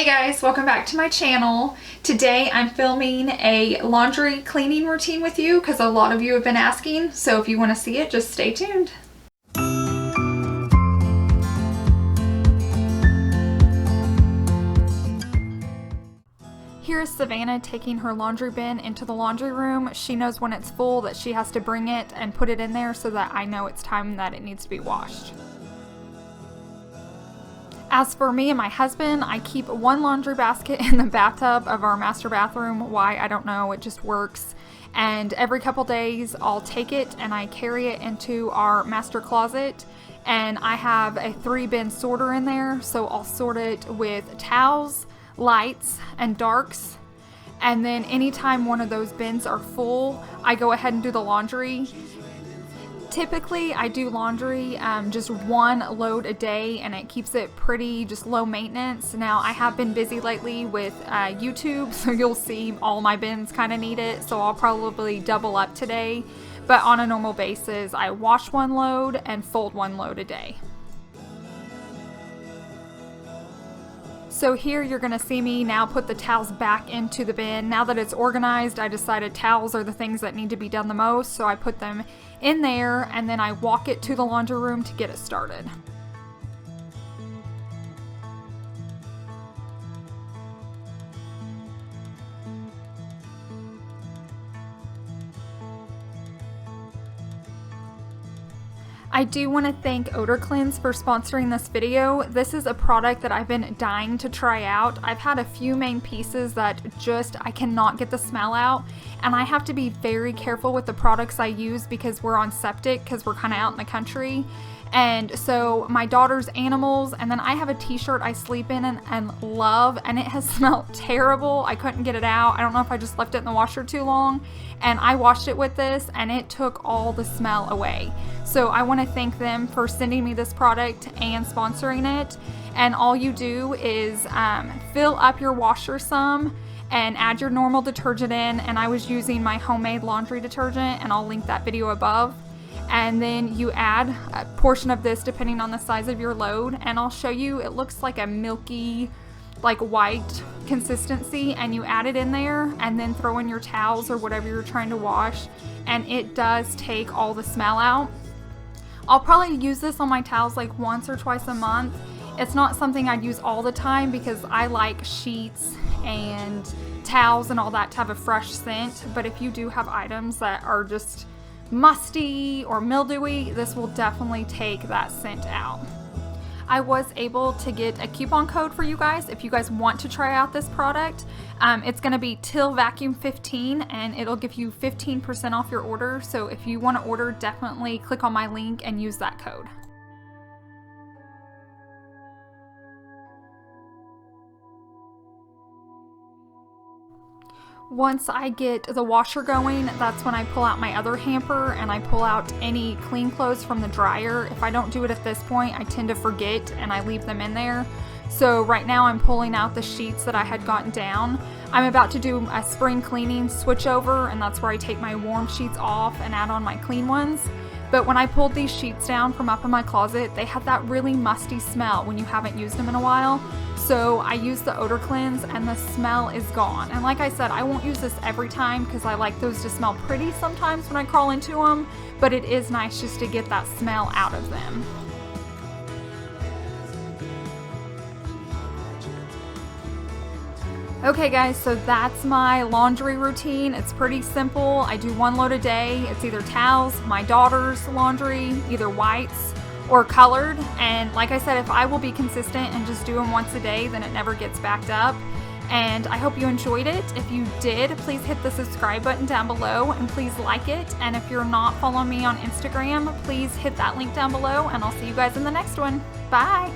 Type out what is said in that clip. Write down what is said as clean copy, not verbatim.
Hey guys, welcome back to my channel. Today I'm filming a laundry cleaning routine with you because a lot of you have been asking, so if you want to see it, just stay tuned. Here's Savannah taking her laundry bin into the laundry room. She knows when it's full that she has to bring it and put it in there so that I know it's time that it needs to be washed. As for me and my husband, I keep one laundry basket in the bathtub of our master bathroom. Why? I don't know. It just works. And every couple days, I'll take it and I carry it into our master closet. And I have a 3-bin sorter in there. So I'll sort it with towels, lights, and darks. And then anytime one of those bins are full, I go ahead and do the laundry. Typically, I do laundry just one load a day, and it keeps it pretty just low maintenance. Now, I have been busy lately with YouTube, so you'll see all my bins kind of need it, so I'll probably double up today. But on a normal basis, I wash one load and fold one load a day. So here you're going to see me now put the towels back into the bin. Now that it's organized, I decided towels are the things that need to be done the most, so I put them in there and then I walk it to the laundry room to get it started. I do want to thank Odor Cleanse for sponsoring this video. This is a product that I've been dying to try out. I've had a few main pieces that I cannot get the smell out, and I have to be very careful with the products I use because we're on septic, because we're kind of out in the country. And so my daughter's animals, and then I have a t-shirt I sleep in and love, and it has smelled terrible. I couldn't get it out. I don't know if I just left it in the washer too long, and I washed it with this and it took all the smell away. So I want to thank them for sending me this product and sponsoring it. And all you do is fill up your washer some and add your normal detergent in, and I was using my homemade laundry detergent, and I'll link that video above. And then you add a portion of this depending on the size of your load, and I'll show you, it looks like a milky, like white consistency, and you add it in there and then throw in your towels or whatever you're trying to wash, and it does take all the smell out. I'll probably use this on my towels like once or twice a month. It's not something I'd use all the time because I like sheets and towels and all that to have a fresh scent, but if you do have items that are just musty or mildewy, this will definitely take that scent out. I was able to get a coupon code for you guys if you guys want to try out this product. It's going to be TillVacuum15, and it'll give you 15% off your order. So if you want to order, definitely click on my link and use that code. Once I get the washer going, that's when I pull out my other hamper and I pull out any clean clothes from the dryer. If I don't do it at this point, I tend to forget and I leave them in there. So right now I'm pulling out the sheets that I had gotten down. I'm about to do a spring cleaning switch over, and that's where I take my warm sheets off and add on my clean ones. But when I pulled these sheets down from up in my closet, they had that really musty smell when you haven't used them in a while. So I used the Odor Cleanse and the smell is gone. And like I said, I won't use this every time because I like those to smell pretty sometimes when I crawl into them, but it is nice just to get that smell out of them. Okay guys, so that's my laundry routine. It's pretty simple. I do one load a day. It's either towels, my daughter's laundry, either whites or colored. And like I said, if I will be consistent and just do them once a day, then it never gets backed up. And I hope you enjoyed it. If you did, please hit the subscribe button down below and please like it. And if you're not following me on Instagram, please hit that link down below, and I'll see you guys in the next one. Bye!